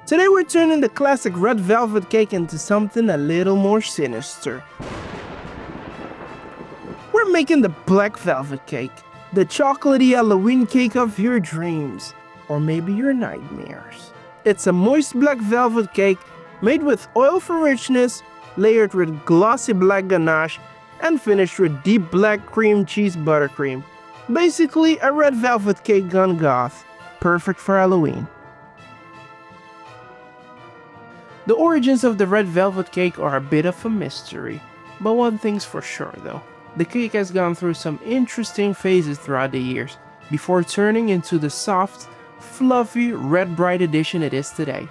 Today we're turning the classic red velvet cake into something a little more sinister. We're making the black velvet cake, the chocolatey Halloween cake of your dreams, or maybe your nightmares. It's a moist black velvet cake made with oil for richness, layered with glossy black ganache, and finished with deep black cream cheese buttercream. Basically a red velvet cake gone goth, perfect for Halloween. The origins of the red velvet cake are a bit of a mystery, but one thing's for sure though. The cake has gone through some interesting phases throughout the years, before turning into the soft, fluffy, red bright edition it is today.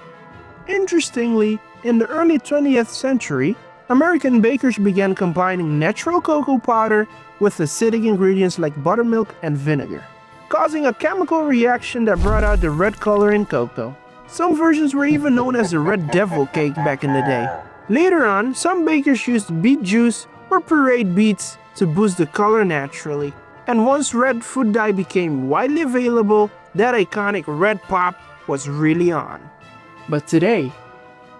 Interestingly, in the early 20th century, American bakers began combining natural cocoa powder with acidic ingredients like buttermilk and vinegar, causing a chemical reaction that brought out the red color in cocoa. Some versions were even known as the Red Devil cake back in the day. Later on, some bakers used beet juice or pureed beets to boost the color naturally. And once red food dye became widely available, that iconic red pop was really on. But today,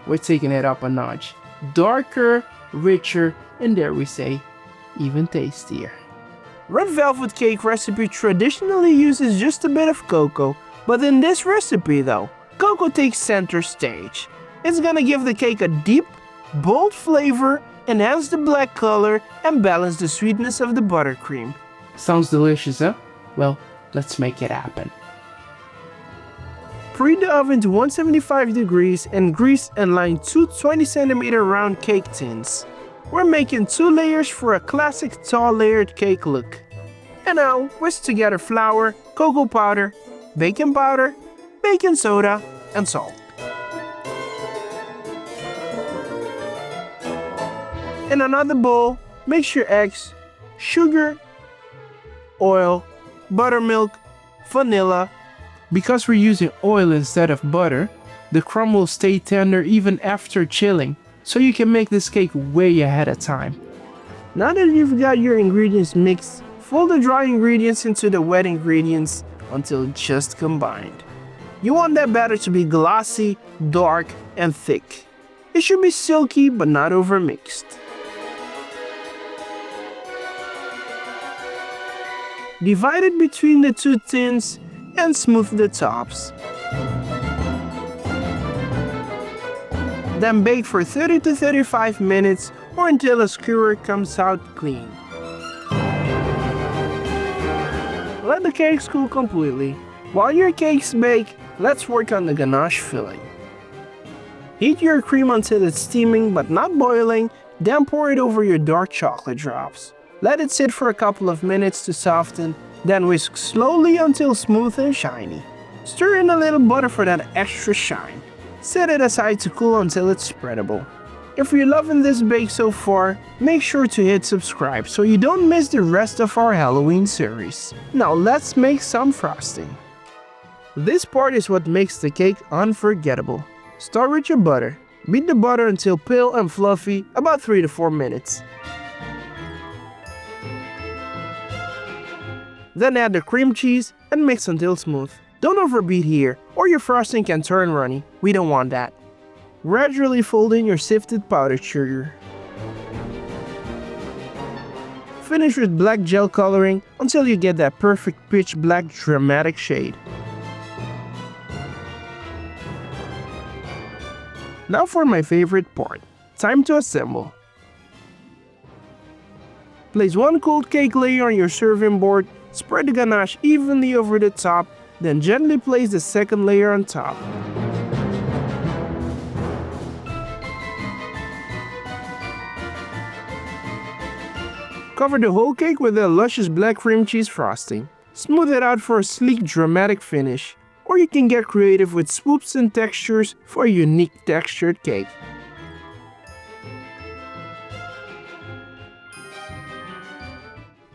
we're taking it up a notch. Darker, richer, and dare we say, even tastier. Red velvet cake recipe traditionally uses just a bit of cocoa, but in this recipe though, cocoa takes center stage. It's gonna give the cake a deep, bold flavor, enhance the black color, and balance the sweetness of the buttercream. Sounds delicious, huh? Well, let's make it happen. Preheat the oven to 175 degrees and grease and line two 20cm round cake tins. We're making 2 layers for a classic tall layered cake look. And now, whisk together flour, cocoa powder, baking soda, and salt. In another bowl, mix your eggs, sugar, oil, buttermilk, vanilla. Because we're using oil instead of butter, the crumb will stay tender even after chilling, so you can make this cake way ahead of time. Now that you've got your ingredients mixed, fold the dry ingredients into the wet ingredients until just combined. You want that batter to be glossy, dark, and thick. It should be silky but not overmixed. Divide it between the 2 tins and smooth the tops. Then bake for 30 to 35 minutes or until a skewer comes out clean. Let the cakes cool completely. While your cakes bake, let's work on the ganache filling. Heat your cream until it's steaming but not boiling, then pour it over your dark chocolate drops. Let it sit for a couple of minutes to soften, then whisk slowly until smooth and shiny. Stir in a little butter for that extra shine. Set it aside to cool until it's spreadable. If you're loving this bake so far, make sure to hit subscribe so you don't miss the rest of our Halloween series. Now let's make some frosting. This part is what makes the cake unforgettable. Start with your butter. Beat the butter until pale and fluffy, about 3 to 4 minutes. Then add the cream cheese and mix until smooth. Don't overbeat here, or your frosting can turn runny. We don't want that. Gradually fold in your sifted powdered sugar. Finish with black gel coloring until you get that perfect pitch black dramatic shade. Now for my favorite part. Time to assemble. Place 1 cold cake layer on your serving board, spread the ganache evenly over the top, then gently place the second layer on top. Cover the whole cake with a luscious black cream cheese frosting. Smooth it out for a sleek, dramatic finish. Or you can get creative with swoops and textures for a unique textured cake.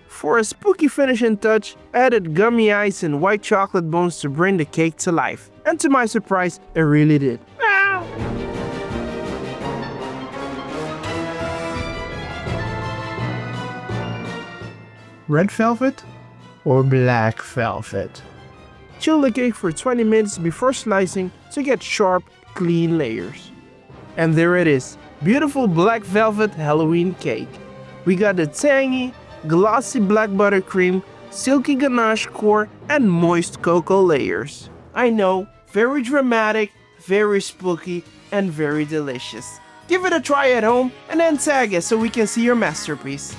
For a spooky finishing touch, added gummy ice and white chocolate bones to bring the cake to life. And to my surprise, it really did. Red velvet or black velvet? Chill the cake for 20 minutes before slicing to get sharp, clean layers. And there it is, beautiful black velvet Halloween cake. We got the tangy, glossy black buttercream, silky ganache core, and moist cocoa layers. I know, very dramatic, very spooky, and very delicious. Give it a try at home and then tag us so we can see your masterpiece.